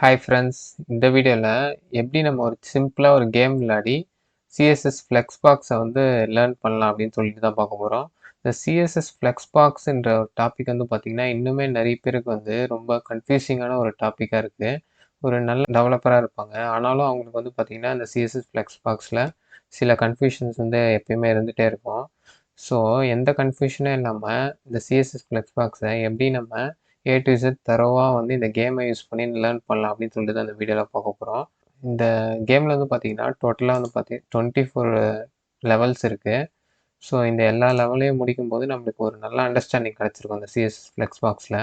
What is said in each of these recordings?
Hi friends, இந்த வீடியோவில் எப்படி நம்ம ஒரு சிம்பிளாக ஒரு கேம் விளையாடி சிஎஸ்எஸ் ஃப்ளெக்ஸ்பாக்ஸை வந்து லேர்ன் பண்ணலாம் அப்படின்னு சொல்லிட்டு தான் பார்க்க போகிறோம். இந்த சிஎஸ்எஸ் ஃப்ளெக்ஸ்பாக்ஸ்ன்ற ஒரு டாபிக் வந்து பார்த்திங்கன்னா இன்னுமே நிறைய பேருக்கு வந்து ரொம்ப கன்ஃபியூசிங்கான ஒரு டாப்பிக்காக இருக்குது. ஒரு நல்ல டெவலப்பராக இருப்பாங்க, ஆனாலும் அவங்களுக்கு வந்து பார்த்திங்கன்னா இந்த சிஎஸ்எஸ் ஃப்ளெக்ஸ்பாக்ஸில் சில கன்ஃபியூஷன்ஸ் வந்து எப்பயுமே இருந்துகிட்டே இருக்கும். ஸோ எந்த கன்ஃபியூஷனும் இல்லாமல் இந்த சிஎஸ்எஸ் ஃப்ளெக்ஸ்பாக்ஸை எப்படி நம்ம ஏ டு இசட் தரோவாக வந்து இந்த கேமை யூஸ் பண்ணி லேர்ன் பண்ணலாம் அப்படின்னு சொல்லிட்டு தான் இந்த வீடியோவில் பார்க்க போகிறோம். இந்த கேமில் வந்து பார்த்தீங்கன்னா டோட்டலாக வந்து 24 லெவல்ஸ் இருக்குது. ஸோ இந்த எல்லா லெவலையும் முடிக்கும்போது நம்மளுக்கு ஒரு நல்ல அண்டர்ஸ்டாண்டிங் கிடச்சிருக்கும் அந்த சிஎஸ்எஸ் ஃப்ளெக்ஸ்பாக்ஸில்.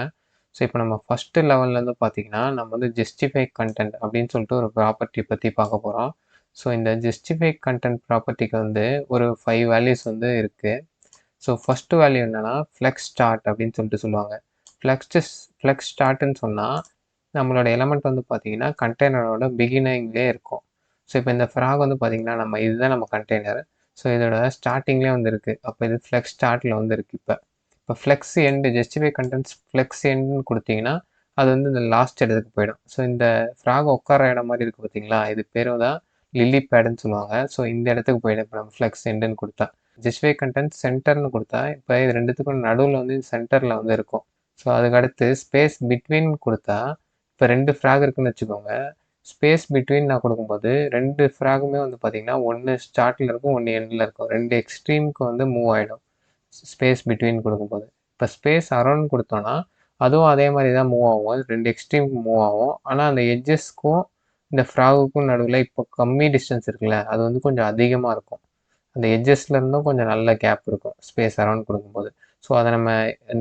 ஸோ இப்போ நம்ம ஃபஸ்ட்டு லெவல்லேருந்து பார்த்தீங்கன்னா நம்ம வந்து ஜஸ்டிஃபை கண்டென்ட் அப்படின்னு சொல்லிட்டு ஒரு ப்ராப்பர்ட்டி பற்றி பார்க்க போகிறோம். ஸோ இந்த ஜஸ்டிஃபை கண்டென்ட் ப்ராப்பர்ட்டிக்கு வந்து ஒரு 5 வேல்யூஸ் வந்து இருக்குது. ஸோ ஃபஸ்ட்டு வேல்யூ என்னென்னா ஃப்ளெக்ஸ் ஸ்டார்ட் அப்படின்னு சொல்லிட்டு சொல்லுவாங்க. ஃப்ளெக்ஸ் ஸ்டார்ட்னு சொன்னால் நம்மளோட எலமெண்ட் வந்து பார்த்தீங்கன்னா கண்டெய்னரோட பிகினிங்லேயே இருக்கும். ஸோ இப்போ இந்த ஃப்ராக் வந்து பார்த்தீங்கன்னா இதுதான் நம்ம கண்டெய்னர். ஸோ இதோட ஸ்டார்டிங்லேயே வந்து இருக்குது. அப்போ இது ஃப்ளெக்ஸ் ஸ்டார்ட்டில் வந்து இருக்குது. இப்போ flex end justify contents flex எண்டுன்னு கொடுத்தீங்கன்னா அது வந்து இந்த லாஸ்ட் இடத்துக்கு போயிடும். ஸோ இந்த ஃப்ராக் உட்கார இடம் மாதிரி இருக்குது பார்த்தீங்களா, இது பேர் தான் லில்லி பேடுன்னு சொல்லுவாங்க. ஸோ இந்த இடத்துக்கு போயிடும் இப்போ நம்ம ஃப்ளெக்ஸ் எண்டுன்னு கொடுத்தா. ஜஸ்டிஃபை கண்டென்ட் சென்டர்னு கொடுத்தா இப்போ இது ரெண்டுத்துக்கும் நடுவில் வந்து சென்டரில் வந்து இருக்கும். ஸோ அதுக்கடுத்து ஸ்பேஸ் பிட்வீன் கொடுத்தா இப்போ 2 ஃப்ராக் இருக்குன்னு வச்சுக்கோங்க. ஸ்பேஸ் பிட்வீன் நான் கொடுக்கும்போது 2 ஃப்ராகுமே வந்து பார்த்தீங்கன்னா ஒன்று ஸ்டார்ட்டில் இருக்கும், ஒன்று எண்டில் இருக்கும். 2 எக்ஸ்ட்ரீமுக்கு வந்து மூவ் ஆகிடும் ஸ்பேஸ் பிட்வீன் கொடுக்கும்போது. இப்போ ஸ்பேஸ் அரௌண்ட் கொடுத்தோன்னா அதுவும் அதே மாதிரி தான் மூவ் ஆகும். 2 எக்ஸ்ட்ரீமுக்கு மூவ் ஆகும். ஆனால் அந்த எட்ஜஸ்க்கும் இந்த ஃப்ராகுக்கும் நடுவில் இப்போ கம்மி டிஸ்டன்ஸ் இருக்குல்ல, அது வந்து கொஞ்சம் அதிகமாக இருக்கும். அந்த எட்ஜஸ்லேருந்தும் கொஞ்சம் நல்ல கேப் இருக்கும் ஸ்பேஸ் அரௌண்ட் கொடுக்கும்போது. ஸோ அதை நம்ம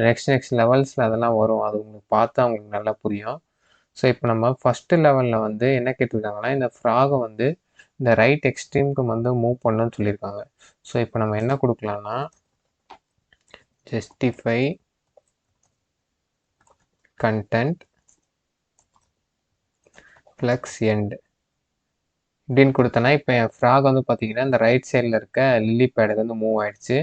நெக்ஸ்ட் லெவல்ஸில் அதெல்லாம் வரும். அது உங்களுக்கு பார்த்தா உங்களுக்கு நல்லா புரியும். ஸோ இப்போ நம்ம ஃபஸ்ட்டு லெவலில் வந்து என்ன கேட்டிருக்காங்கன்னா இந்த ஃப்ராகை வந்து இந்த ரைட் எக்ஸ்ட்ரீமுக்கு வந்து மூவ் பண்ணணும்னு சொல்லியிருக்காங்க. ஸோ இப்போ நம்ம என்ன கொடுக்கலாம்னா ஜஸ்டிஃபை கண்டென்ட் ஃப்ளெக்ஸ் எண்ட் இப்படின்னு கொடுத்தேன்னா இப்போ என் ஃப்ராக் வந்து பார்த்தீங்கன்னா இந்த ரைட் சைடில் இருக்க லில்லி பேடுக்கு வந்து மூவ் ஆகிடுச்சு.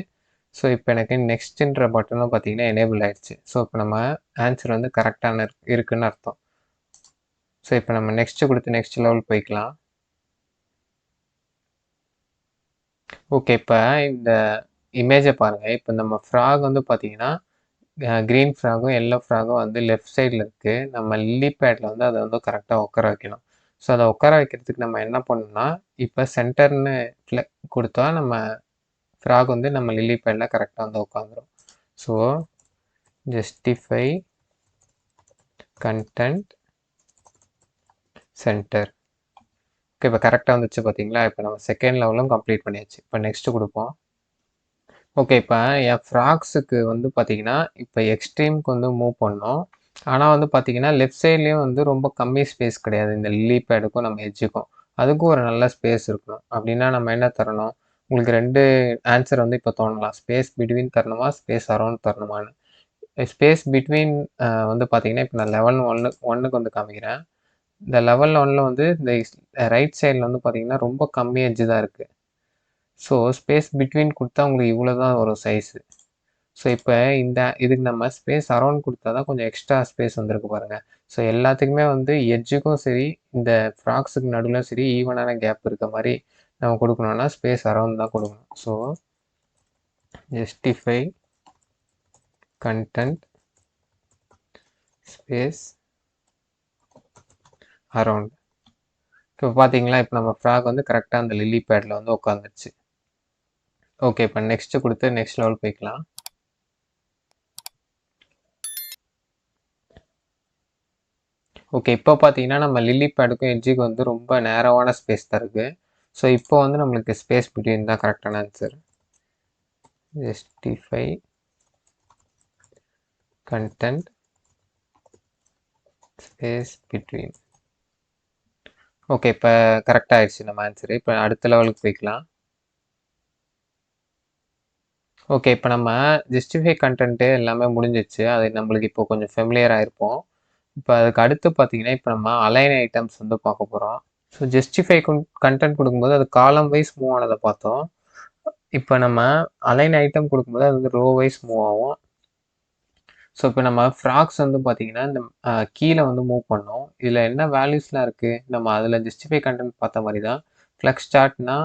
ஸோ இப்போ எனக்கு நெக்ஸ்ட்டுன்ற பட்டனும் பார்த்தீங்கன்னா எனேபிள் ஆகிடுச்சு. ஸோ இப்போ நம்ம ஆன்சர் வந்து கரெக்டான இருக்குன்னு அர்த்தம். ஸோ இப்போ நம்ம நெக்ஸ்ட்டு கொடுத்து நெக்ஸ்ட் லெவல் போய்க்கலாம். ஓகே, இப்போ இந்த இமேஜை பாருங்கள். இப்போ நம்ம ஃப்ராக் வந்து பார்த்தீங்கன்னா க்ரீன் ஃப்ராகும் எல்லோ ஃப்ராகும் வந்து லெஃப்ட் சைடில் இருக்குது. நம்ம லில்லி பேடில் வந்து அதை வந்து கரெக்டாக உட்கார வைக்கணும். ஸோ அதை உட்கார வைக்கிறதுக்கு நம்ம என்ன பண்ணணும்னா இப்போ சென்டர்னு கொடுத்தா நம்ம ஃப்ராக் வந்து நம்ம லில்லி பேடில் கரெக்டாக வந்து உட்காந்துரும். So justify content centre. Okay, இப்போ கரெக்டாக வந்துச்சு பார்த்தீங்களா. இப்போ நம்ம செகண்ட் லெவலும் கம்ப்ளீட் பண்ணியாச்சு. இப்போ நெக்ஸ்ட்டு கொடுப்போம். ஓகே, இப்போ என் ஃப்ராக்ஸுக்கு வந்து பார்த்தீங்கன்னா இப்போ எக்ஸ்ட்ரீமுக்கு வந்து மூவ் பண்ணோம். ஆனால் வந்து பார்த்தீங்கன்னா லெஃப்ட் சைட்லேயும் வந்து ரொம்ப கம்மி ஸ்பேஸ் கிடையாது. இந்த லில்லி பேடுக்கும் நம்ம எட்ஜுக்கும் அதுக்கும் ஒரு நல்ல ஸ்பேஸ் இருக்கணும். அப்படின்னா நம்ம என்ன தரணும், உங்களுக்கு 2 ஆன்சர் வந்து இப்போ தோணலாம். ஸ்பேஸ் பிட்வீன் தரணுமா, ஸ்பேஸ் அரௌண்ட் தரணுமான்னு. ஸ்பேஸ் பிட்வீன் வந்து பார்த்தீங்கன்னா இப்போ நான் லெவல் 1க்கு வந்து காமிக்கிறேன். இந்த லெவல் 1ல் வந்து இந்த ரைட் சைடில் வந்து பார்த்தீங்கன்னா ரொம்ப கம்மி எட்ஜு தான் இருக்குது. ஸோ ஸ்பேஸ் பிட்வீன் கொடுத்தா உங்களுக்கு இவ்வளோ தான் வரும் சைஸு. ஸோ இப்போ இதுக்கு நம்ம ஸ்பேஸ் அரௌண்ட் கொடுத்தா தான் கொஞ்சம் எக்ஸ்ட்ரா ஸ்பேஸ் வந்துருக்கு பாருங்கள். ஸோ எல்லாத்துக்குமே வந்து எட்ஜுக்கும் சரி இந்த ஃப்ராக்ஸுக்கு நடுவில் சரி ஈவனான கேப் இருக்க மாதிரி நம்ம கொடுக்கணும்னா ஸ்பேஸ் அரௌண்ட் தான் கொடுக்கணும். So justify content space around. இப்போ பார்த்தீங்களா, இப்போ நம்ம ஃப்ராக் வந்து கரெக்டாக அந்த லில்லி பேடில் வந்து உட்காந்துருச்சு. ஓகே, இப்போ நெக்ஸ்ட்டு கொடுத்து நெக்ஸ்ட் லெவல் போய்க்கலாம். ஓகே, இப்போ பார்த்தீங்கன்னா நம்ம லில்லி பேடுக்கும் எட்ஜுக்கு வந்து ரொம்ப நேரவான ஸ்பேஸ் தான் இருக்குது. ஸோ இப்போ வந்து நம்மளுக்கு ஸ்பேஸ் பிட்வீன் தான் கரெக்டான answer. Justify content space between. Okay, இப்போ கரெக்டாக ஆயிடுச்சு நம்ம ஆன்சரு. இப்போ அடுத்த லெவலுக்கு போய்க்கலாம். ஓகே, இப்போ நம்ம ஜஸ்டிஃபை கண்டென்ட்டு எல்லாமே முடிஞ்சிச்சு. அது நம்மளுக்கு இப்போ கொஞ்சம் ஃபெமிலியராக இருப்போம். இப்போ அதுக்கு அடுத்து பார்த்தீங்கன்னா இப்போ நம்ம அலைன் ஐட்டம்ஸ் வந்து பார்க்க போகிறோம். ஸோ ஜஸ்டிஃபை கண்டென்ட் கொடுக்கும்போது அது காலம் வைஸ் மூவ் ஆனதை பார்த்தோம். இப்போ நம்ம அலைன் ஐட்டம் கொடுக்கும்போது அது வந்து ரோ வைஸ் மூவ் ஆகும். ஸோ இப்போ நம்ம ஃப்ராக்ஸ் வந்து பார்த்தீங்கன்னா, இந்த கீழ வந்து மூவ் பண்ணோம். இதில என்ன வேல்யூஸ்லாம் இருக்கு? நம்ம அதில ஜஸ்டிஃபை கன்டென்ட் பார்த்த மாரி தான். ஃப்ளெக்ஸ் ஸ்டார்ட்னா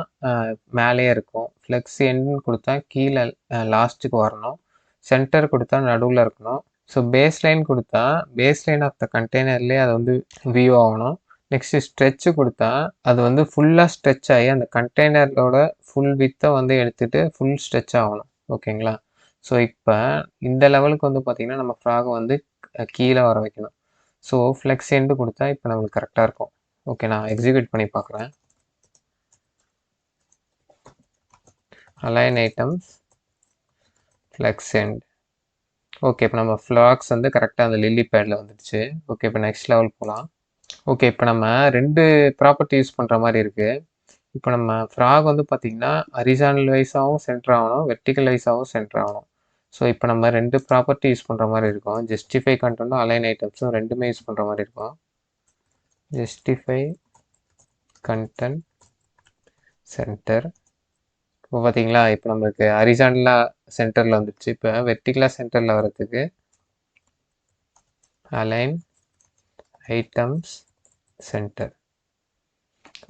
மேலேயே இருக்கும். ஃப்ளெக்ஸ் எண்ட்ன்னு குடுத்தா கீழ லாஸ்ட்டுக்கு வரணும். சென்டர் குடுத்தா நடுவுல இருக்கணும். ஸோ பேஸ் லைன் குடுத்தா, பேஸ் லைன் ஆஃப் த கண்டெய்னர்லயே அது வந்து வியூ ஆகணும். நெக்ஸ்ட்டு ஸ்ட்ரெச் குடுத்தா, அது வந்து ஃபுல்லா ஸ்ட்ரெச் ஆகி அந்த கண்டெய்னரோட ஃபுல் விட்த்த வந்து எடுத்துட்டு ஃபுல் ஸ்ட்ரெச் ஆகணும். ஓகேங்களா? ஸோ இப்ப இந்த லெவலுக்கு வந்து பார்த்தீங்கன்னா, நம்ம ஃப்ராக வந்து கீழ வர வைக்கணும். ஸோ ஃப்ளெக்ஸ் எண்ட் குடுத்தா இப்ப நம்மளுக்கு கரெக்ட்டா இருக்கும். ஓகே, நான் எக்ஸிக்யூட் பண்ணி பார்க்குறேன். Align items, flex end. Okay, இப்ப நம்ம ஃப்ளாக்ஸ் வந்து கரெக்ட்டா அந்த லில்லி பேட்ல வந்துடுச்சு. ஓகே, இப்ப நெக்ஸ்ட் லெவல் போலாம். ஓகே, இப்ப நம்ம 2 ப்ராப்பர்ட்டி யூஸ் பண்ற மாரி இருக்கு. இப்ப நம்ம ஃப்ராக் வந்து பார்த்தீங்கன்னா, ஹரிசாண்டல் வைஸாவும் சென்டர் ஆகணும், வெர்டிகல் வைஸாவும் சென்டர் ஆகணும். ஸோ இப்ப நம்ம 2 ப்ராப்பர்ட்டி யூஸ் பண்ற மாரி இருக்கும். ஜஸ்டிஃபை கன்டென்ட்டும், அலைன் ஐட்டம்ஸும் 2மே யூஸ் பண்ற மாரி இருக்கும். Justify content centre. இப்போ பார்த்தீங்களா, இப்ப நம்மளுக்கு ஹரிசாண்டலா சென்டர்ல வந்துருச்சு. இப்ப வெர்டிகலா சென்டர்ல வரதுக்கு அலைன் ஐட்டம்ஸ் சென்டர்.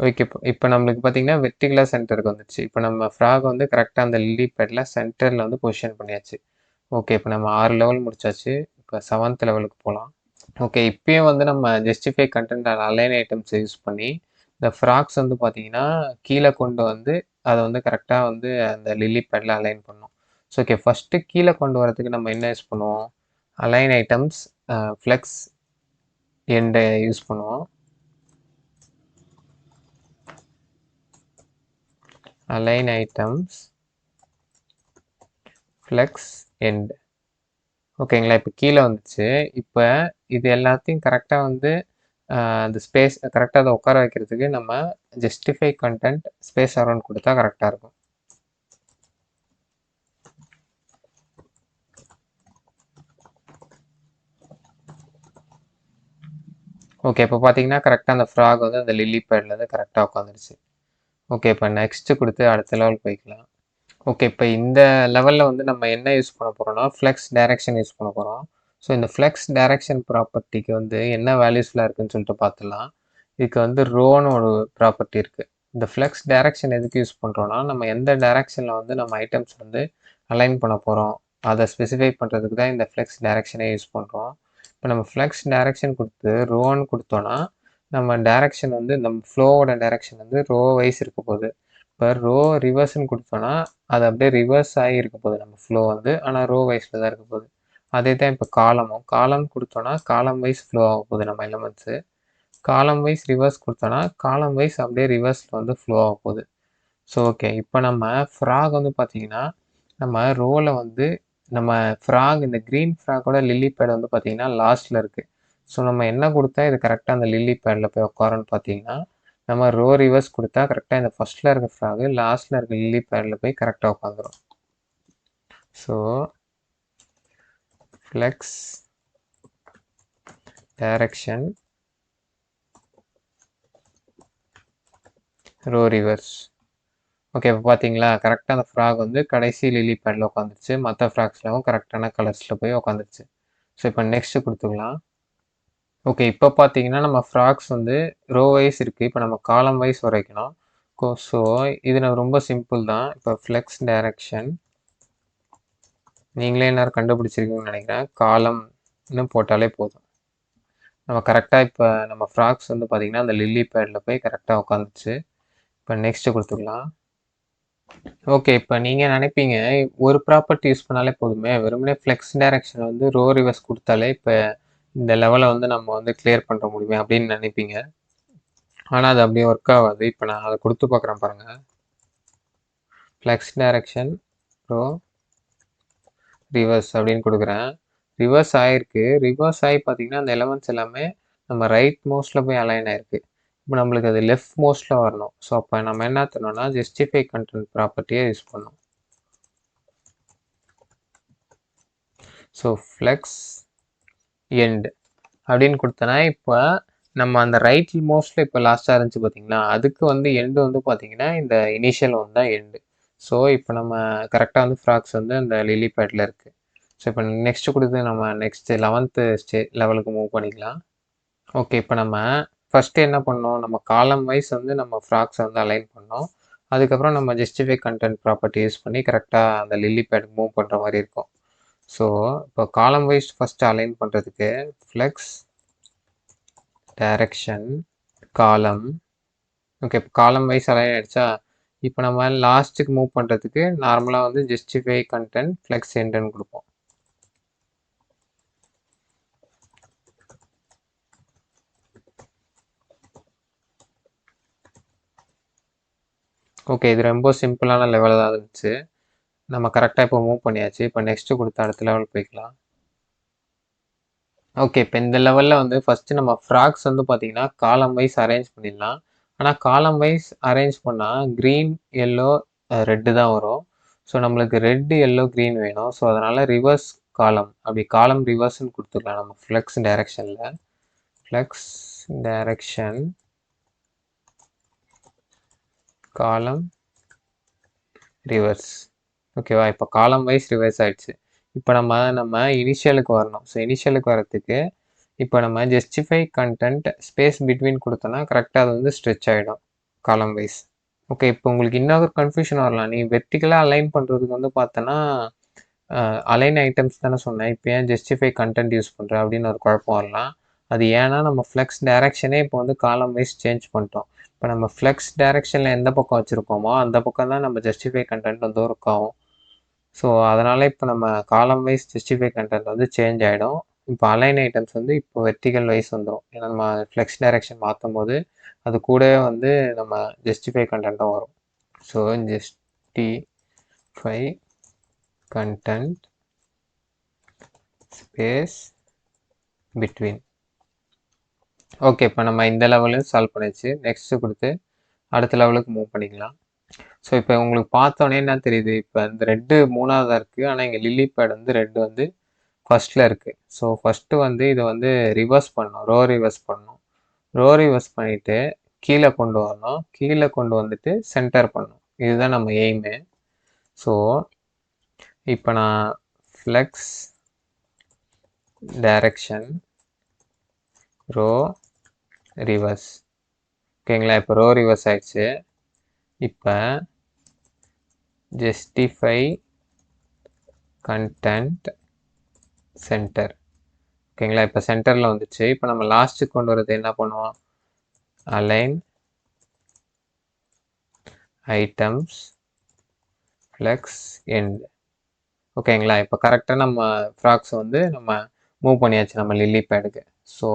ஓகே, இப்ப நம்மளுக்கு பார்த்தீங்கன்னா, வெர்டிகலா சென்டருக்கு வந்துருச்சு. இப்ப நம்ம ஃப்ராக் வந்து கரெக்ட்டா அந்த லில்லி பேட்ல சென்டர்ல வந்து பொசிஷன் பண்ணியாச்சு. ஓகே, இப்ப நம்ம 6 லெவல் முடிச்சாச்சு. இப்ப 7த் லெவலுக்கு போலாம். ஓகே, இப்பயும் வந்து நம்ம justify content and align items use பண்ணி, இந்த ஃப்ராக்ஸ் வந்து பார்த்தீங்கன்னா, கீழ கொண்டு வந்து அத வந்து கரெக்ட்டா வந்து அந்த லில்லி பேட்ல அலைன் பண்ணணும். ஸோ ஓகே, ஃபர்ஸ்ட்டு கீழ கொண்டு வரதுக்கு நம்ம என்ன யூஸ் பண்ணுவோம்? அலைன் ஐட்டம்ஸ், ஃப்ளெக்ஸ் எண்ட யூஸ் பண்ணுவோம். Align items, flex end. ஓகேங்களா, இப்ப கீழ வந்துச்சு. இப்ப இது எல்லாத்தையும் கரெக்ட்டா வந்து அந்த ஸ்பேஸ் கரெக்ட்டா அத உட்கார வைக்கிறதுக்கு நம்ம ஜஸ்டிஃபை கன்டென்ட் ஸ்பேஸ் அரவுண்ட் குடுத்தா கரெக்ட்டா இருக்கும். ஓகே, இப்ப பார்த்தீங்கன்னா, கரெக்ட்டா அந்த ஃப்ராக் வந்து அந்த லில்லி பேட்ல வந்து கரெக்ட்டா உட்காந்துருச்சு. ஓகே, இப்ப நெக்ஸ்ட் குடுத்து அடுத்த லெவல் போய்க்கலாம். ஓகே, இப்ப இந்த லெவல்ல வந்து நம்ம என்ன யூஸ் பண்ண போறோம்னா, ஃப்ளெக்ஸ் டைரக்ஷன் யூஸ் பண்ண போறோம். ஸோ இந்த ஃப்ளெக்ஸ் டைரக்ஷன் ப்ராப்பர்ட்டிக்கு வந்து என்ன வேல்யூஸ்லாம் இருக்குன்னு சொல்லிட்டு பார்த்துடலாம். இதுக்கு வந்து ரோன்னு ஒரு ப்ராப்பர்ட்டி இருக்கு. இந்த ஃப்ளெக்ஸ் டைரக்ஷன் எதுக்கு யூஸ் பண்றோம்னா, நம்ம எந்த டைரக்ஷன்ல வந்து நம்ம ஐட்டம்ஸ் வந்து அலைன் பண்ண போறோம், அத ஸ்பெசிஃபை பண்றதுக்கு தான் இந்த ஃப்ளெக்ஸ் டைரக்ஷனே யூஸ் பண்றோம். இப்ப நம்ம ஃப்ளெக்ஸ் டைரக்ஷன் குடுத்து ரோன்னு குடுத்தோம்னா, நம்ம டைரக்ஷன் வந்து நம்ம ஃப்ளோவோட டைரக்ஷன் வந்து ரோ வைஸ் இருக்க போகுது. இப்ப ரோ ரிவர்ஸ்ன்னு குடுத்தோம்னா, அது அப்படியே ரிவர்ஸ் ஆகி இருக்க போகுது நம்ம ஃப்ளோ வந்து. ஆனா ரோ வைஸ்ல தான் இருக்க போகுது. அதே தான் இப்ப காலமும். காலம் குடுத்தோம்னா, காலம் வைஸ் ஃப்ளோ ஆக போகுது நம்ம எலிமெண்ட்ஸு. காலம் வைஸ் ரிவர்ஸ் குடுத்தோம்னா, காலம் வைஸ் அப்படியே ரிவர்ஸ்ல வந்து ஃப்ளோ ஆக போகுது. ஸோ ஓகே, இப்ப நம்ம ஃப்ராக் வந்து பார்த்தீங்கன்னா, நம்ம ரோல வந்து நம்ம ஃப்ராக் இந்த கிரீன் ஃப்ராகோட லில்லி பேட் வந்து பார்த்தீங்கன்னா, லாஸ்ட்ல இருக்கு. ஸோ நம்ம என்ன குடுத்தா இது கரெக்ட்டா அந்த லில்லி பேட்ல போய் உட்காரும்ன்னு பார்த்தீங்கன்னா, நம்ம ரோ ரிவர்ஸ் குடுத்தா கரெக்ட்டா இந்த ஃபர்ஸ்ட்ல இருக்க ஃப்ராக் லாஸ்ட்ல இருக்க லில்லி பேட்ல போய் கரெக்ட்டா உட்காந்துரும். So flex direction row reverse. Okay, இப்ப பார்த்தீங்களா, கரெக்ட்டா அந்த ஃப்ராக் வந்து கடைசி லில்லி பேட்ல உட்காந்துருச்சு. மத்த ஃப்ராக்ஸ்லாம் கரெக்ட்டான கலர்ஸ்ல போய் உட்காந்துருச்சு. ஸோ இப்ப நெக்ஸ்ட் குடுத்துக்கலாம். ஓகே, இப்ப பார்த்தீங்கன்னா, நம்ம ஃப்ராக்ஸ் வந்து ரோ வைஸ் இருக்கு. இப்ப நம்ம காலம் வைஸ் வரைக்கணும். ஸோ இது ரொம்ப சிம்பிள் தான். இப்ப ஃப்ளெக்ஸ் டைரக்ஷன் நீங்களே எல்லாரும் கண்டுபிடிச்சிருக்கீங்கன்னு நினைக்கிறேன். காலம்ன்னு போட்டாலே போதும். நம்ம கரெக்ட்டா இப்ப நம்ம ஃப்ராக்ஸ் வந்து பார்த்தீங்கன்னா, அந்த லில்லி பேட்ல போய் கரெக்ட்டா உட்காந்துருச்சு. இப்ப நெக்ஸ்ட் குடுத்துக்கலாம். ஓகே, இப்ப நீங்க நினைப்பீங்க, ஒரு ப்ராப்பர்ட்டி யூஸ் பண்ணாலே போதுமே, வெறுமனே ஃப்ளெக்ஸ் டைரக்ஷன் வந்து ரோ ரிவர்ஸ் குடுத்தாலே இப்ப இந்த லெவல வந்து நம்ம வந்து கிளியர் பண்ண முடியுமே அப்படின்னு நினைப்பீங்க. ஆனா அது அப்படியே ஒர்க் ஆகாது. இப்ப நான் அத குடுத்து பார்க்குறேன் பாருங்க. ஃப்ளெக்ஸ் டைரக்ஷன் ரோ ரிவர்ஸ் அப்படின்னு குடுக்குறேன். ரிவர்ஸ் ஆயிருக்கு. ரிவர்ஸ் ஆயி பார்த்தீங்கன்னா, அந்த எலிமெண்ட்ஸ் எல்லாமே நம்ம ரைட் மோஸ்ட்ல போய் அலைன் ஆயிருக்கு. இப்ப நம்மளுக்கு அது லெஃப்ட் மோஸ்ட்ல வரணும். ஸோ அப்ப நம்ம என்ன பண்ணணும்னா, ஜஸ்டிஃபை கன்டென்ட் ப்ராப்பர்ட்டிய யூஸ் பண்ணணும். ஸோ ஃப்ளெக்ஸ் எண்ட் அப்படின்னு குடுத்தேன்னா, இப்ப நம்ம அந்த ரைட் மோஸ்ட்ல இப்ப லாஸ்ட்டா இருந்துச்சு பார்த்தீங்களா, அதுக்கு வந்து எண்ட் வந்து பார்த்தீங்கன்னா, இந்த இனிஷியல் ஒன் தான் எண்ட். ஸோ இப்ப நம்ம கரெக்ட்டா வந்து ஃப்ராக்ஸ் வந்து அந்த லில்லி பேட்ல இருக்கு. ஸோ ஸோ இப்போ நெக்ஸ்ட் கொடுத்து நம்ம நெக்ஸ்ட் 11th லெவலுக்கு மூவ் பண்ணிக்கலாம். ஓகே, இப்போ நம்ம ஃபஸ்ட்டு என்ன பண்ணோம், நம்ம காலம் வைஸ் வந்து நம்ம ஃப்ராக்ஸை வந்து அலைன் பண்ணோம். அதுக்கப்புறம் நம்ம ஜஸ்டிஃபை கண்டென்ட் ப்ராப்பர்ட்டி யூஸ் பண்ணி கரெக்டாக அந்த லில்லி பேடுக்கு மூவ் பண்ணுற மாதிரி இருக்கும். ஸோ இப்போ காலம் வைஸ் ஃபஸ்ட்டு அலைன் பண்ணுறதுக்கு ஃப்ளெக்ஸ் டைரக்ஷன் காலம். ஓகே, இப்போ காலம் வைஸ் அலைன் ஆகிடுச்சா. இப்போ நம்ம லாஸ்ட்டுக்கு மூவ் பண்ணுறதுக்கு நார்மலாக வந்து ஜஸ்டிஃபை கண்டென்ட் ஃப்ளெக்ஸ் எண்டுன்னு கொடுப்போம். ஓகே, இது ரொம்ப சிம்பிளான லெவலில் தான் இருந்துச்சு. நம்ம கரெக்டாக இப்போ மூவ் பண்ணியாச்சு. இப்போ நெக்ஸ்ட்டு கொடுத்து அடுத்த லெவல் போய்க்கலாம். ஓகே, இப்போ இந்த லெவலில் வந்து ஃபஸ்ட்டு நம்ம ஃப்ராக்ஸ் வந்து பார்த்திங்கன்னா காலம் வைஸ் அரேஞ்ச் பண்ணிடலாம். ஆனால் காலம் வைஸ் அரேஞ்ச் பண்ணால் க்ரீன், எல்லோ, ரெட்டு தான் வரும். ஸோ நம்மளுக்கு ரெட்டு, எல்லோ, க்ரீன் வேணும். ஸோ அதனால் ரிவர்ஸ் காலம், அப்படி காலம் ரிவர்ஸ்ன்னு கொடுத்துக்கலாம் நம்ம ஃப்ளெக்ஸ் டைரக்ஷனில். ஃப்ளெக்ஸ் டைரக்ஷன் காலம் ரிவர்ஸ். ஓகேவா, இப்போ காலம் வைஸ் ரிவர்ஸ் ஆகிடுச்சு. இப்போ நம்ம இனிஷியலுக்கு வரணும். ஸோ இனிஷியலுக்கு வரத்துக்கு இப்போ நம்ம ஜஸ்டிஃபை கண்டென்ட் ஸ்பேஸ் பிட்வீன் கொடுத்தோன்னா கரெக்டாக அது வந்து ஸ்ட்ரெச் ஆகிடும் காலம் வைஸ். ஓகே, இப்போ உங்களுக்கு இன்னொரு கன்ஃபியூஷன் வரலாம். நீ வெர்டிக்கலாக அலைன் பண்ணுறதுக்கு வந்து பார்த்தோன்னா அலைன் ஐட்டம்ஸ் தானே சொன்னேன், இப்போ ஏன் ஜஸ்டிஃபை கண்டென்ட் யூஸ் பண்ணுற அப்படின்னு ஒரு குழப்பம் வரலாம். அது ஏன்னா நம்ம ஃப்ளெக்ஸ் டைரக்ஷனே இப்போ வந்து காலம் வைஸ் சேஞ்ச் பண்ணிட்டோம். இப்போ நம்ம ஃப்ளெக்ஸ் டைரக்ஷனில் எந்த பக்கம் வச்சுருக்கோமோ அந்த பக்கம் தான் நம்ம ஜஸ்டிஃபை கண்டென்ட் வந்து ஒர்க் ஆகும். ஸோ அதனால் இப்போ நம்ம காலம் வைஸ் ஜஸ்டிஃபை கண்டென்ட் வந்து சேஞ்ச் ஆகிடும். இப்போ அலைன் ஐட்டம்ஸ் வந்து இப்போ வெர்டிக்கல் வைஸ் வந்துடும். ஏன்னா நம்ம ஃப்ளெக்ஸ் டைரக்ஷன் மாற்றும் போது அது கூடவே வந்து நம்ம ஜஸ்டிஃபை கண்டென்ட்டும் வரும். So justify content space between. Okay, இப்போ நம்ம இந்த லெவலையும் சால்வ் பண்ணிச்சு. நெக்ஸ்ட்டு கொடுத்து அடுத்த லெவலுக்கு மூவ் பண்ணிக்கலாம். ஸோ இப்போ உங்களுக்கு பார்த்தோன்னே என்ன தெரியுது, இப்போ இந்த ரெட்டு 3ஆவதாக இருக்குது. ஆனால் இங்கே லில்லி பேட் வந்து ரெட்டு வந்து ஃபஸ்ட்டில் இருக்குது. ஸோ ஃபஸ்ட்டு வந்து இதை வந்து ரிவர்ஸ் பண்ணணும், ரோ ரிவர்ஸ் பண்ணணும். ரோ ரிவர்ஸ் பண்ணிவிட்டு கீழே கொண்டு வரணும், கீழே கொண்டு வந்துட்டு சென்டர் பண்ணணும். இதுதான் நம்ம எய்மு. ஸோ இப்போ நான் ஃப்ளெக்ஸ் டைரக்ஷன் ரோ ரிவர்ஸ். ஓகேங்களா, இப்போ ரோ ரிவர்ஸ் ஆயிடுச்சு. இப்போ ஜஸ்டிஃபை கண்டென்ட் சென்டர். ஓகேங்களா, இப்போ சென்டரில் வந்துச்சு. இப்போ நம்ம லாஸ்ட்டுக்கு கொண்டு வரது என்ன பண்ணுவோம், அலைன் ஐட்டம்ஸ் ஃப்ளெக்ஸ் எண்ட். ஓகேங்களா, இப்போ கரெக்டாக நம்ம ஃப்ராக்ஸ் வந்து நம்ம மூவ் பண்ணியாச்சு நம்ம லில்லி பேடுக்கு. ஸோ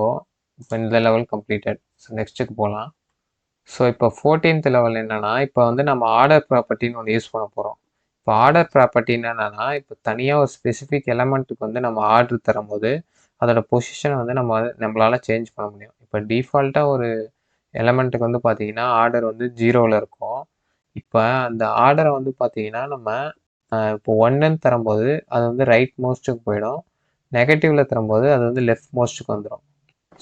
இப்போ இந்த லெவல் கம்ப்ளீட்டட். ஸோ நெக்ஸ்ட்டுக்கு போகலாம். ஸோ இப்போ 14th லெவல் என்னென்னா, இப்போ வந்து நம்ம ஆர்டர் ப்ராப்பர்ட்டின்னு ஒன்று யூஸ் பண்ண போகிறோம். இப்போ ஆர்டர் ப்ராப்பர்ட்டின்னு என்னென்னா, இப்போ தனியாக ஒரு ஸ்பெசிஃபிக் எலமெண்ட்டுக்கு வந்து நம்ம ஆர்டர் தரும்போது அதோட பொசிஷனை வந்து நம்மளால் சேஞ்ச் பண்ண முடியும். இப்போ டிஃபால்ட்டாக ஒரு எலமெண்ட்டுக்கு வந்து பார்த்தீங்கன்னா ஆர்டர் வந்து 0ல் இருக்கும். இப்போ அந்த ஆர்டரை வந்து பார்த்தீங்கன்னா நம்ம இப்போ 1ன்னு தரும்போது அது வந்து ரைட் மோஸ்ட்டுக்கு போயிடும். நெகட்டிவில் தரும்போது அது வந்து லெஃப்ட் மோஸ்ட்டுக்கு வந்துடும்.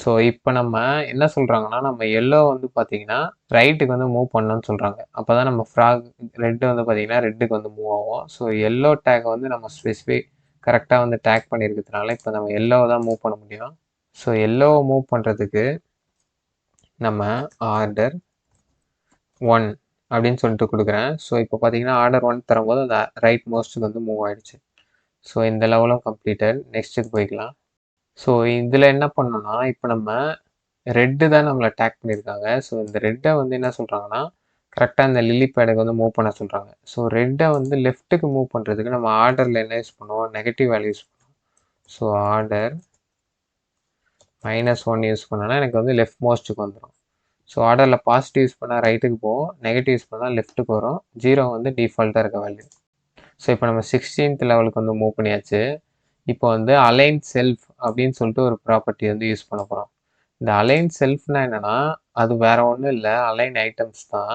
ஸோ இப்போ நம்ம என்ன சொல்கிறாங்கன்னா, நம்ம எல்லோ வந்து பார்த்தீங்கன்னா ரைட்டுக்கு வந்து மூவ் பண்ணணும்னு சொல்கிறாங்க. அப்போ தான் நம்ம ஃப்ராக் ரெட்டு வந்து பார்த்தீங்கன்னா ரெட்டுக்கு வந்து மூவ் ஆகும். ஸோ எல்லோ டேக்கை வந்து நம்ம ஸ்பெசிஃபிக் கரெக்டாக வந்து டேக் பண்ணியிருக்கிறதுனால இப்போ நம்ம எல்லோவை தான் மூவ் பண்ண முடியும். ஸோ எல்லோவை மூவ் பண்ணுறதுக்கு நம்ம ஆர்டர் 1 அப்படின்னு சொல்லிட்டு கொடுக்குறேன். ஸோ இப்போ பார்த்தீங்கன்னா ஆர்டர் 1 தரும்போது அந்த ரைட் மோஸ்ட்டுக்கு வந்து மூவ் ஆகிடுச்சு. ஸோ இந்த லெவலும் கம்ப்ளீட்டட். நெக்ஸ்ட்டுக்கு போய்க்கலாம். ஸோ இதில் என்ன பண்ணணும்னா, இப்போ நம்ம ரெட்டு தான் நம்மளை டேக் பண்ணியிருக்காங்க. ஸோ இந்த ரெட்டை வந்து என்ன சொல்கிறாங்கன்னா, கரெக்டாக இந்த லில்லி பேடுக்கு வந்து மூவ் பண்ண சொல்கிறாங்க. ஸோ ரெட்டை வந்து லெஃப்ட்டுக்கு மூவ் பண்ணுறதுக்கு நம்ம ஆர்டரில் என்ன யூஸ் பண்ணுவோம், நெகட்டிவ் வேல்யூ யூஸ் பண்ணுவோம். ஸோ ஆர்டர் -1 யூஸ் பண்ணோன்னா எனக்கு வந்து லெஃப்ட் மோஸ்ட்டுக்கு வந்துடும். ஸோ ஆர்டரில் பாசிட்டிவ் யூஸ் பண்ணால் ரைட்டுக்கு போகும், நெகட்டிவ் யூஸ் பண்ணால் லெஃப்ட்டுக்கு வரும். 0 வந்து டிஃபால்ட்டாக இருக்க வேல்யூ. ஸோ இப்போ நம்ம 16th லெவலுக்கு வந்து மூவ் பண்ணியாச்சு. இப்போ வந்து அலைன் செல்ஃப் அப்படின்னு சொல்லிட்டு ஒரு ப்ராப்பர்ட்டி வந்து யூஸ் பண்ண போகிறோம். இந்த அலைன் செல்ஃப்னா என்னென்னா, அது வேறு ஒன்றும் இல்லை, அலைன் ஐட்டம்ஸ் தான்.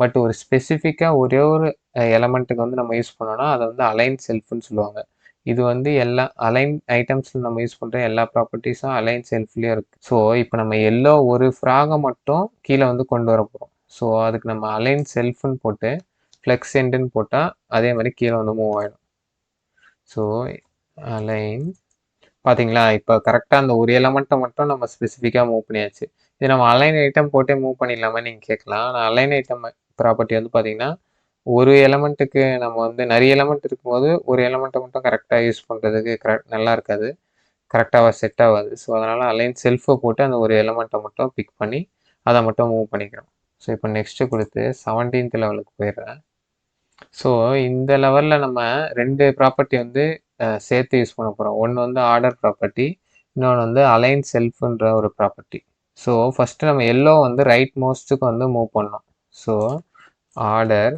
பட் ஒரு ஸ்பெசிஃபிக்காக ஒரே ஒரு எலமெண்ட்டுக்கு வந்து நம்ம யூஸ் பண்ணோன்னா அதை வந்து அலைன் செல்ஃப்னு சொல்லுவாங்க. இது வந்து எல்லா அலைன் ஐட்டம்ஸில் நம்ம யூஸ் பண்ணுற எல்லா ப்ராப்பர்ட்டிஸும் அலைன் செல்ஃப்லேயும் இருக்குது. ஸோ இப்போ நம்ம எல்லோ ஒரு ஃப்ராகை மட்டும் கீழே வந்து கொண்டு வர போகிறோம். ஸோ அதுக்கு நம்ம அலைன் செல்ஃப்னு போட்டு ஃப்ளெக்ஸ் எண்டுன்னு போட்டால் அதே மாதிரி கீழே வந்து மூவ் ஆகிடும். ஸோ அலைன் பார்த்தீங்களா? இப்போ கரெக்டாக அந்த ஒரு எலமெண்ட்டை மட்டும் நம்ம ஸ்பெசிஃபிக்காக மூவ் பண்ணியாச்சு. இது நம்ம அலைன் ஐட்டம் போட்டே மூவ் பண்ணிடலாமா நீங்கள் கேட்கலாம். ஆனால் அலைன் ஐட்டம் ப்ராப்பர்ட்டி வந்து பார்த்தீங்கன்னா, ஒரு எலமெண்ட்டுக்கு நம்ம வந்து நிறைய எலமெண்ட் இருக்கும்போது ஒரு எலமெண்ட்டை மட்டும் கரெக்டாக யூஸ் பண்ணுறதுக்கு நல்லா இருக்காது. கரெக்டாக செட் ஆகாது. ஸோ அதனால் அலைன் செல்ஃபை போட்டு அந்த ஒரு எலமெண்ட்டை மட்டும் பிக் பண்ணி அதை மட்டும் மூவ் பண்ணிக்கிறோம். ஸோ இப்போ நெக்ஸ்ட்டு கொடுத்து 17th லெவலுக்கு போயிடுறேன். ஸோ இந்த லெவலில் நம்ம 2 ப்ராப்பர்ட்டி வந்து சேர்த்து யூஸ் பண்ண போகிறோம். ஒன்று வந்து ஆர்டர் ப்ராப்பர்ட்டி, இன்னொன்று வந்து அலைன் செல்ஃப்ன்ற ஒரு ப்ராப்பர்ட்டி. ஸோ ஃபஸ்ட்டு நம்ம எல்லோ வந்து ரைட் மோஸ்ட்டுக்கு வந்து மூவ் பண்ணோம். ஸோ ஆர்டர்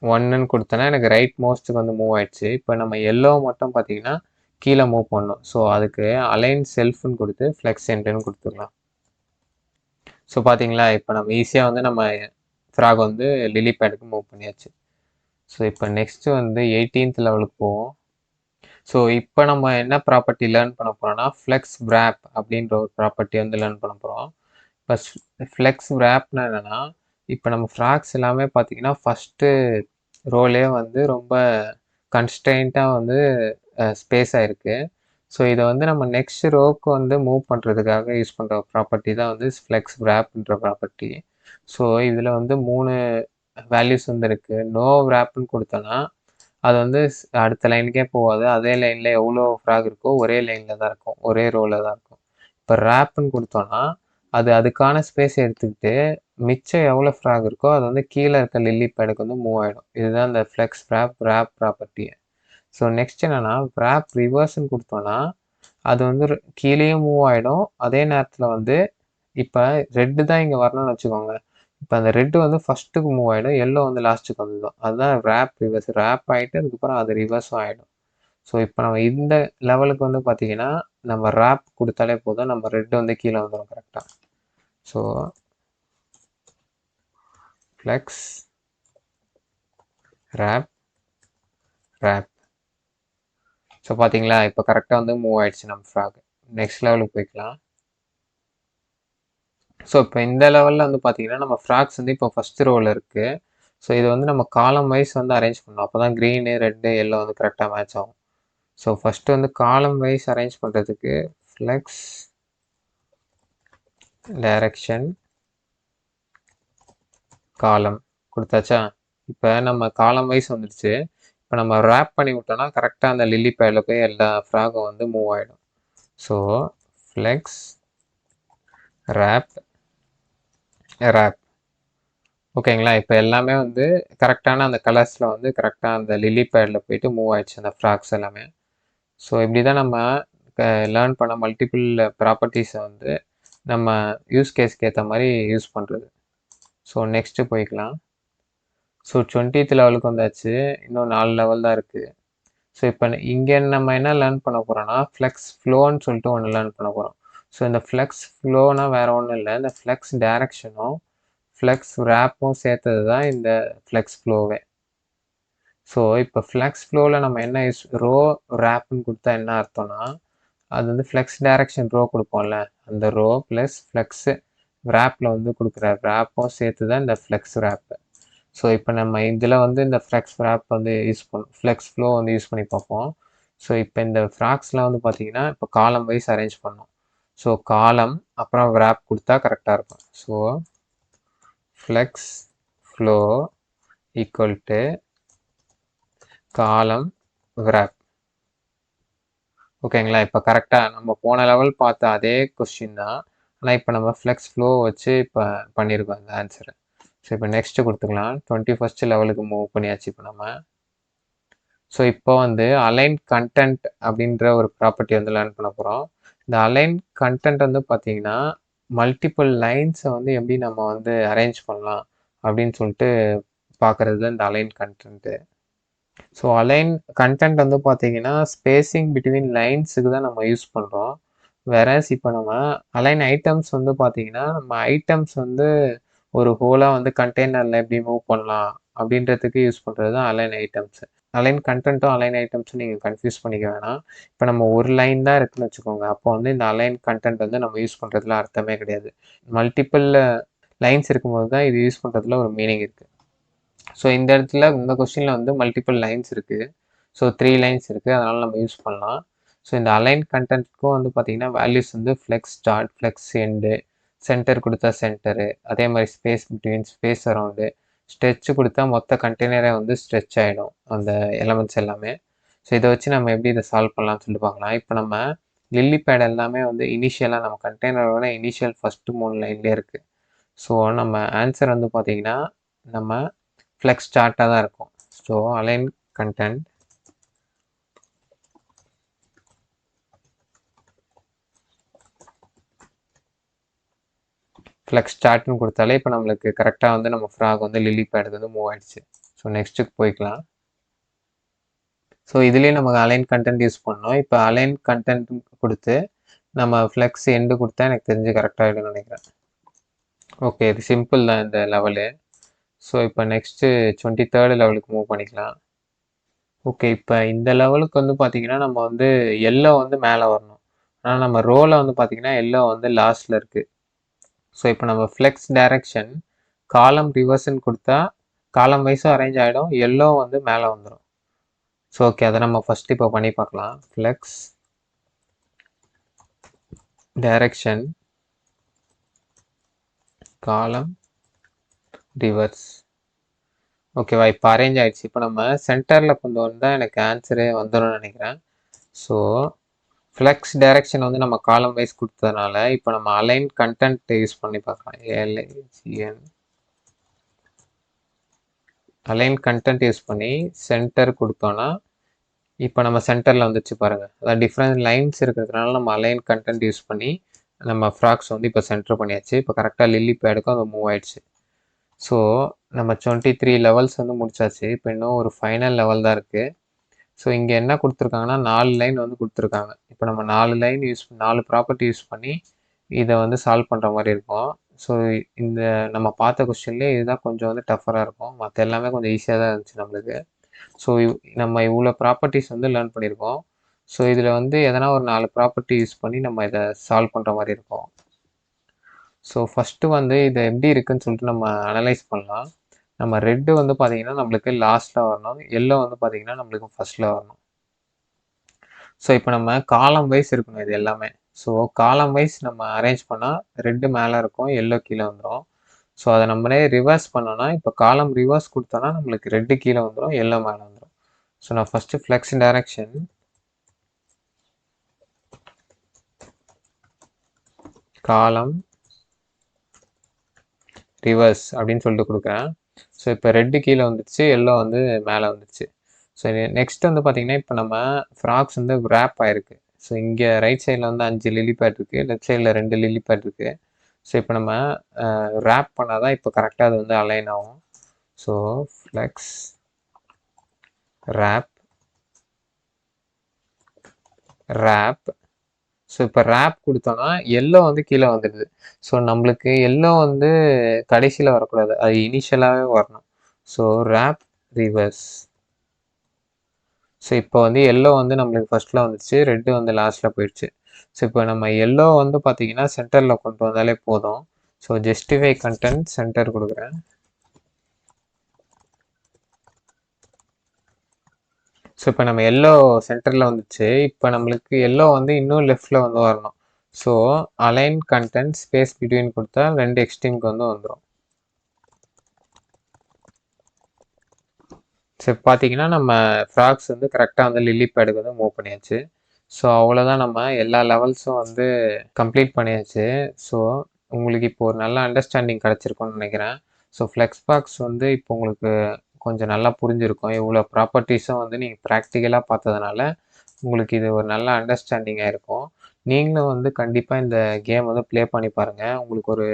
1ன்னு கொடுத்தோன்னா எனக்கு ரைட் மோஸ்ட்டுக்கு வந்து மூவ் ஆயிடுச்சு. இப்போ நம்ம எல்லோ மட்டும் பார்த்தீங்கன்னா கீழே மூவ் பண்ணணும். ஸோ அதுக்கு அலைன் செல்ஃப்னு கொடுத்து ஃப்ளெக்ஸ் எண்டுன்னு கொடுத்துடலாம். ஸோ பார்த்தீங்களா, இப்போ நம்ம ஈஸியாக வந்து நம்ம ஃப்ராக் வந்து லிலி பேடுக்கு மூவ் பண்ணியாச்சு. ஸோ இப்போ நெக்ஸ்ட்டு வந்து 18th லெவலுக்கு போவோம். ஸோ இப்போ நம்ம என்ன ப்ராப்பர்ட்டி லேர்ன் பண்ண போகிறோம்னா ஃப்ளெக்ஸ் wrap அப்படின்ற ஒரு ப்ராப்பர்ட்டி வந்து லேர்ன் பண்ண போகிறோம். இப்போ ஃப்ளெக்ஸ் wrapனா என்னென்னா, இப்போ நம்ம ஃப்ராக்ஸ் எல்லாமே பார்த்தீங்கன்னா ஃபஸ்ட்டு ரோலே வந்து ரொம்ப கன்ஸ்ட்ரெயின்ட்டாக வந்து ஸ்பேஸ் ஆகிருக்கு. ஸோ இதை வந்து நம்ம நெக்ஸ்ட் ரோக்கு வந்து மூவ் பண்ணுறதுக்காக யூஸ் பண்ணுற ப்ராப்பர்ட்டி தான் வந்து ஃப்ளெக்ஸ் wrapன்ற ப்ராப்பர்ட்டி. ஸோ இதில் வந்து 3 வேல்யூஸ் வந்து இருக்குது. நோ wrapன்னு கொடுத்தோன்னா அது வந்து அடுத்த லைனுக்கே போகாது. அதே லைனில் எவ்வளோ ஃப்ராக் இருக்கோ ஒரே லைனில் தான் இருக்கும், ஒரே ரோவில் தான் இருக்கும். இப்போ ரேப்புன்னு கொடுத்தோன்னா அது அதுக்கான ஸ்பேஸ் எடுத்துக்கிட்டு மிச்சம் எவ்வளோ ஃப்ராக் இருக்கோ அது வந்து கீழே இருக்க லில்லி பேடுக்கு வந்து மூவ் ஆகிடும். இதுதான் இந்த flex wrap property. So next என்னென்னா wrap ரிவர்ஸ்ன்னு கொடுத்தோன்னா அது வந்து கீழேயும் மூவ் ஆகிடும். அதே நேரத்தில் வந்து இப்போ ரெட்டு தான் இங்கே வரணும்னு வச்சுக்கோங்க. இப்போ அந்த ரெட்டு வந்து ஃபஸ்ட்டுக்கு மூவ் ஆகிடும், எல்லோ வந்து லாஸ்ட்டுக்கு வந்துடும். அதுதான் ரேப் ரிவர்ஸ். ரேப் ஆகிட்டு அதுக்கப்புறம் அது ரிவர்ஸும் ஆகிடும். ஸோ இப்போ நம்ம இந்த லெவலுக்கு வந்து பார்த்தீங்கன்னா நம்ம ரேப் கொடுத்தாலே போதும், நம்ம ரெட்டு வந்து கீழே வந்துடும் கரெக்டாக. So flex wrap wrap. So பார்த்தீங்களா, இப்போ கரெக்டாக வந்து மூவ் ஆகிடுச்சு நம்ம ஃப்ராக். நெக்ஸ்ட் லெவலுக்கு போய்க்கலாம். ஸோ இப்போ இந்த லெவலில் வந்து பார்த்தீங்கன்னா நம்ம ஃப்ராக்ஸ் வந்து இப்போ ஃபஸ்ட் ரோவில் இருக்குது. ஸோ இதை வந்து நம்ம காலம் வைஸ் வந்து அரேஞ்ச் பண்ணணும். அப்போ தான் க்ரீனு ரெட்டு எல்லோ வந்து கரெக்டாக மேட்ச் ஆகும். ஸோ ஃபஸ்ட்டு வந்து காலம் வைஸ் அரேஞ்ச் பண்ணுறதுக்கு ஃப்ளெக்ஸ் டைரக்ஷன் காலம் கொடுத்தாச்சா. இப்போ நம்ம காலம் வைஸ் வந்துடுச்சு. இப்போ நம்ம ரேப் பண்ணி விட்டோம்னா கரெக்டாக அந்த லில்லி பேடில் போய் எல்லா ஃப்ராகும் வந்து மூவ் ஆகிடும். So flex wrap wrap. ஓகேங்களா, இப்போ எல்லாமே வந்து கரெக்டான அந்த கலர்ஸில் வந்து கரெக்டாக அந்த லில்லி பேடில் போயிட்டு மூவ் ஆயிடுச்சு அந்த ஃப்ராக்ஸ் எல்லாமே. ஸோ இப்படி தான் நம்ம லேர்ன் பண்ண மல்டிபிள் ப்ராப்பர்ட்டிஸை வந்து நம்ம யூஸ் கேஸ்க்கு ஏற்ற மாதிரி யூஸ் பண்ணுறது. ஸோ நெக்ஸ்ட்டு போய்க்கலாம். ஸோ 20th லெவலுக்கு வந்தாச்சு, இன்னும் 4 லெவல் தான் இருக்குது. ஸோ இப்போ இங்கே நம்ம என்ன லேர்ன் பண்ண போகிறோம்னா ஃப்ளெக்ஸ் ஃப்ளோன்னு சொல்லிட்டு ஒன்று லேர்ன் பண்ண போகிறோம். ஸோ இந்த ஃப்ளெக்ஸ் ஃப்ளோனா வேறு ஒன்றும் இல்லை, இந்த ஃப்ளெக்ஸ் டைரக்ஷனும் ஃப்ளெக்ஸ் wrapம் சேர்த்தது தான் இந்த ஃப்ளெக்ஸ் ஃப்ளோவே. ஸோ இப்போ ஃப்ளெக்ஸ் ஃப்ளோவில் நம்ம என்ன யூஸ் wrapன்னு கொடுத்தா என்ன அர்த்தம்னா, அது வந்து ஃப்ளெக்ஸ் டைரக்ஷன் கொடுப்போம்ல, அந்த ப்ளஸ் ஃப்ளெக்ஸு wrapல வந்து கொடுக்குற wrapம் சேர்த்து தான் இந்த ஃப்ளெக்ஸ் wrap. ஸோ இப்போ நம்ம இதில் வந்து இந்த ஃப்ளெக்ஸ் wrap வந்து யூஸ் பண்ணும், ஃப்ளெக்ஸ் ஃப்ளோ வந்து யூஸ் பண்ணி பார்ப்போம். ஸோ இப்போ இந்த ஃப்ராக்ஸ்லாம் வந்து பார்த்தீங்கன்னா இப்போ காலம் வைஸ் அரேஞ்ச் பண்ணோம். ஸோ காலம் அப்புறம் wrap கொடுத்தா கரெக்டாக இருக்கும். So flex flow equal to காலம் wrap. ஓகேங்களா, இப்போ கரெக்டாக நம்ம போன லெவல் பார்த்த அதே கொஸ்டின் தான், ஆனால் இப்போ நம்ம ஃப்ளெக்ஸ் ஃப்ளோ வச்சு இப்போ பண்ணியிருக்கோம் இந்த ஆன்சரை. ஸோ இப்போ நெக்ஸ்ட்டு கொடுத்துக்கலாம். 21st லெவலுக்கு மூவ் பண்ணியாச்சு இப்போ நம்ம. ஸோ இப்போ வந்து அலைன் கண்டென்ட் அப்படின்ற ஒரு ப்ராப்பர்ட்டி வந்து லேர்ன் பண்ண போகிறோம். இந்த அலைன் கண்டென்ட் வந்து பார்த்தீங்கன்னா மல்டிபிள் லைன்ஸை வந்து எப்படி நம்ம வந்து அரேஞ்ச் பண்ணலாம் அப்படின்னு சொல்லிட்டு பார்க்குறது தான் இந்த align content. So align content வந்து பார்த்தீங்கன்னா ஸ்பேசிங் பிட்வீன் லைன்ஸுக்கு தான் நம்ம யூஸ் பண்ணுறோம். வேறஸ் இப்போ நம்ம அலைன் ஐட்டம்ஸ் வந்து பார்த்தீங்கன்னா நம்ம ஐட்டம்ஸ் வந்து ஒரு ஹோலாக வந்து கண்டெய்னரில் எப்படி மூவ் பண்ணலாம் அப்படின்றதுக்கு யூஸ் பண்ணுறது தான் அலைன் ஐட்டம்ஸ். அலைன் கண்டென்ட்டும் அலைன் ஐட்டம்ஸும் நீங்கள் கன்ஃபியூஸ் பண்ணிக்க வேணாம். இப்போ நம்ம ஒரு லைன் தான் இருக்குன்னு வச்சுக்கோங்க, அப்போ வந்து இந்த அலைன் கண்டென்ட் வந்து நம்ம யூஸ் பண்ணுறதுல அர்த்தமே கிடையாது. மல்டிபிள் லைன்ஸ் இருக்கும்போது தான் இது யூஸ் பண்ணுறதுல ஒரு மீனிங் இருக்குது. ஸோ இந்த இடத்துல இந்த கொஸ்டினில் வந்து மல்டிபிள் லைன்ஸ் இருக்குது. ஸோ 3 லைன்ஸ் இருக்குது, அதனால் நம்ம யூஸ் பண்ணலாம். ஸோ இந்த அலைன் கண்டென்ட்க்கும் வந்து பார்த்தீங்கன்னா வேல்யூஸ் வந்து flex start, flex end, centre கொடுத்தா சென்டரு, அதே மாதிரி space between, space around, stretch கொடுத்தா மொத்த கண்டெய்னரே வந்து ஸ்ட்ரெச் ஆகிடும் அந்த எலமெண்ட்ஸ் எல்லாமே. ஸோ இதை வச்சு நம்ம எப்படி இதை சால்வ் பண்ணலாம்னு சொல்லிட்டு பார்க்கலாம். இப்போ நம்ம லில்லி பேட் எல்லாமே வந்து இனிஷியலாக நம்ம கண்டெய்னரோட இனிஷியல் ஃபஸ்ட்டு 3 லைன்லேயே இருக்குது. ஸோ நம்ம ஆன்சர் வந்து பார்த்தீங்கன்னா நம்ம ஃப்ளெக்ஸ் ஸ்டார்ட்டாக தான் இருக்கும். ஸோ அலைன் கண்டென்ட் ஃப்ளெக்ஸ் ஸ்டார்ட்னு கொடுத்தாலே இப்போ நம்மளுக்கு கரெக்டாக வந்து நம்ம ஃப்ராக் வந்து லில்லி பேடுக்கு வந்து மூவ் ஆகிடுச்சு. ஸோ நெக்ஸ்ட்டுக்கு போய்க்கலாம். ஸோ இதுலேயே நமக்கு அலைன் கண்டென்ட் யூஸ் பண்ணோம். இப்போ அலைன் கண்டென்ட் கொடுத்து நம்ம ஃப்ளெக்ஸ் எண்டு கொடுத்தா எனக்கு தெரிஞ்சு கரெக்டாகிடும்னு நினைக்கிறேன். ஓகே, இது சிம்பிள் தான் இந்த லெவலு. ஸோ இப்போ நெக்ஸ்ட்டு 23rd லெவலுக்கு மூவ் பண்ணிக்கலாம். ஓகே, இப்போ இந்த லெவலுக்கு வந்து பார்த்தீங்கன்னா நம்ம வந்து எல்லோ வந்து மேலே வரணும். ஆனால் நம்ம ரோவில் வந்து பார்த்தீங்கன்னா எல்லோ வந்து லாஸ்ட்டில் இருக்குது. ஸோ இப்போ நம்ம ஃப்ளெக்ஸ் டைரக்ஷன் காலம் ரிவர்ஸ்ன்னு கொடுத்தா காலம் வைஸும் அரேஞ்ச் ஆகிடும், எல்லோ வந்து மேலே வந்துடும். ஸோ ஓகே, அதை நம்ம ஃபஸ்ட்டு இப்போ பண்ணி பார்க்கலாம். ஃப்ளெக்ஸ் டைரக்ஷன் காலம் ரிவர்ஸ். ஓகேவா, இப்போ அரேஞ்ச் ஆகிடுச்சு. இப்போ நம்ம சென்டரில் கொண்டு வந்தால் எனக்கு ஆன்சரே வந்துடும் நினைக்கிறேன். ஸோ ஃப்ளெக்ஸ் டைரக்ஷன் வந்து நம்ம காலம் வைஸ் கொடுத்ததுனால இப்போ நம்ம அலைன் கண்டென்ட் யூஸ் பண்ணி பார்க்கலாம். ALIGN அலைன் கண்டென்ட் யூஸ் பண்ணி சென்டர் கொடுத்தோன்னா இப்போ நம்ம சென்டரில் வந்துச்சு பாருங்கள். அதாவது டிஃப்ரெண்ட் லைன்ஸ் இருக்கிறதுனால நம்ம அலைன் கண்டென்ட் யூஸ் பண்ணி நம்ம ஃப்ராக்ஸ் வந்து இப்போ சென்டர் பண்ணியாச்சு. இப்போ கரெக்டாக லில்லி பேடுக்கும் அது மூவ் ஆயிடுச்சு. ஸோ நம்ம 23 லெவல்ஸ் வந்து முடிச்சாச்சு. இப்போ இன்னும் ஒரு ஃபைனல் லெவல் தான் இருக்குது. ஸோ இங்கே என்ன கொடுத்துருக்காங்கன்னா 4 லைன் வந்து கொடுத்துருக்காங்க. இப்போ நம்ம 4 ப்ராப்பர்ட்டி யூஸ் பண்ணி இதை வந்து சால்வ் பண்ணுற மாதிரி இருக்கும். ஸோ இந்த நம்ம பார்த்த கொஸ்டின்லேயே இதுதான் கொஞ்சம் வந்து டஃபராக இருக்கும். மற்ற எல்லாமே கொஞ்சம் ஈஸியாக தான் இருந்துச்சு நம்மளுக்கு. ஸோ நம்ம இவ்வளோ ப்ராப்பர்ட்டிஸ் வந்து லேர்ன் பண்ணியிருக்கோம். ஸோ இதில் வந்து எதனா ஒரு 4 ப்ராப்பர்ட்டி யூஸ் பண்ணி நம்ம இதை சால்வ் பண்ணுற மாதிரி இருக்கும். ஸோ ஃபஸ்ட்டு வந்து இது எப்படி இருக்குதுன்னு சொல்லிட்டு நம்ம அனலைஸ் பண்ணலாம். நம்ம ரெட்டு வந்து பார்த்திங்கன்னா நம்மளுக்கு லாஸ்ட்டில் வரணும், எல்லோ வந்து பார்த்திங்கன்னா நம்மளுக்கு ஃபஸ்ட்டில் வரணும். ஸோ இப்போ நம்ம காலம் வைஸ் இருக்கணும் இது எல்லாமே. ஸோ காலம் வைஸ் நம்ம அரேஞ்ச் பண்ணால் ரெட்டு மேலே இருக்கும், எல்லோ கீழே வந்துடும். ஸோ அதை நம்மளே ரிவர்ஸ் பண்ணோன்னா இப்போ காலம் ரிவர்ஸ் கொடுத்தோன்னா நம்மளுக்கு ரெட்டு கீழே வந்துடும், எல்லோ மேலே வந்துடும். ஸோ நான் ஃபஸ்ட்டு ஃப்ளெக்ஸ் டைரக்ஷன் காலம் ரிவர்ஸ் அப்படின்னு சொல்லிட்டு கொடுக்குறேன். ஸோ இப்போ ரெட்டு கீழே வந்துடுச்சு, எல்லோ வந்து மேலே வந்துடுச்சு. ஸோ நெக்ஸ்ட் வந்து பார்த்திங்கன்னா இப்போ நம்ம ஃப்ராக்ஸ் வந்து ரேப் ஆகிருக்கு. ஸோ இங்கே ரைட் சைடில் வந்து 5 லில்லி பேட் இருக்குது, லெஃப்ட் சைடில் 2 லில்லி பேட் இருக்குது. ஸோ இப்போ நம்ம ரேப் பண்ணால் தான் இப்போ கரெக்டாக அது வந்து அலைன் ஆகும். So flex wrap. ஸோ இப்போ ரேப் கொடுத்தோன்னா எல்லோ வந்து கீழே வந்துடுது. ஸோ நம்மளுக்கு எல்லோ வந்து கடைசியில் வரக்கூடாது, அது இனிஷியலாகவே வரணும். So rape reverse. ஸோ இப்போ வந்து எல்லோ வந்து நம்மளுக்கு ஃபஸ்ட்டில் வந்துடுச்சு, ரெட்டு வந்து லாஸ்ட்டில் போயிடுச்சு. ஸோ இப்போ நம்ம எல்லோ வந்து பார்த்திங்கன்னா சென்டரில் கொண்டு வந்தாலே போதும். ஸோ ஜஸ்டிஃபை கண்டென்ட் சென்டர் கொடுக்குறேன். ஸோ இப்போ நம்ம எல்லோ சென்டரில் வந்துச்சு, இப்போ நம்மளுக்கு எல்லோ வந்து இன்னும் லெஃப்டில் வந்து வரணும். So align content space between கொடுத்தா 2 எக்ஸ்ட்ரீமுக்கு வந்து வந்துடும். ஸோ பார்த்தீங்கன்னா நம்ம ஃப்ராக்ஸ் வந்து கரெக்டாக வந்து லில்லி பேடுக்கு வந்து மூவ் பண்ணியாச்சு. ஸோ அவ்வளோதான், நம்ம எல்லா லெவல்ஸும் வந்து கம்ப்ளீட் பண்ணியாச்சு. ஸோ உங்களுக்கு இப்போ ஒரு நல்ல அண்டர்ஸ்டாண்டிங் கிடச்சிருக்கும்னு நினைக்கிறேன். ஸோ ஃப்ளெக்ஸ் பாக்ஸ் வந்து இப்போ உங்களுக்கு கொஞ்சம் நல்லா புரிஞ்சிருக்கும். இவ்வளோ ப்ராப்பர்ட்டிஸும் வந்து நீங்கள் ப்ராக்டிக்கலாக பார்த்ததுனால உங்களுக்கு இது ஒரு நல்ல அண்டர்ஸ்டாண்டிங்காக இருக்கும். நீங்களும் வந்து கண்டிப்பாக இந்த கேம் வந்து ப்ளே பண்ணி பாருங்கள். உங்களுக்கு ஒரு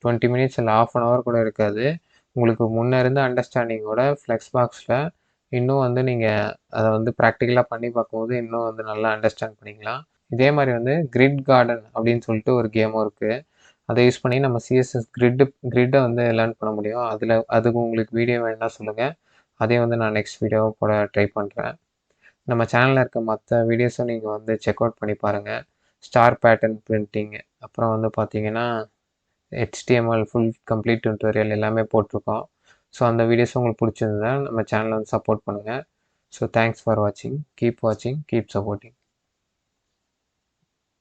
20 மினிட்ஸ் இல்லை 1/2 hour கூட இருக்காது. உங்களுக்கு முன்னே இருந்த அண்டர்ஸ்டாண்டிங்கோட ஃப்ளெக்ஸ் பாக்ஸில் இன்னும் வந்து நீங்கள் அதை வந்து ப்ராக்டிக்கலாக பண்ணி பார்க்கும்போது இன்னும் வந்து நல்லா அண்டர்ஸ்டாண்ட் பண்ணிக்கலாம். இதே மாதிரி வந்து கிரிட் கார்டன் அப்படின்னு சொல்லிட்டு ஒரு கேமும் இருக்குது. அதை யூஸ் பண்ணி நம்ம சிஎஸ்எஸ் கிரிட்டை வந்து லேர்ன் பண்ண முடியும். அதுக்கு உங்களுக்கு வீடியோ வேணும்னா சொல்லுங்கள், அதையும் வந்து நான் நெக்ஸ்ட் வீடியோவை போட ட்ரை பண்ணுறேன். நம்ம சேனலில் இருக்க மற்ற வீடியோஸும் நீங்கள் வந்து செக் அவுட் பண்ணி பாருங்கள். ஸ்டார் பேட்டர்ன் பிரிண்டிங், அப்புறம் வந்து பார்த்தீங்கன்னா HTML ஃபுல் கம்ப்ளீட் டியூட்டோரியல் எல்லாமே போட்டிருக்கோம். ஸோ அந்த வீடியோஸ் உங்களுக்கு பிடிச்சிருந்தா நம்ம சேனலை வந்து சப்போர்ட் பண்ணுங்கள். ஸோ தேங்க்ஸ் ஃபார் வாட்சிங். கீப் வாட்சிங், கீப் சப்போர்ட்டிங்.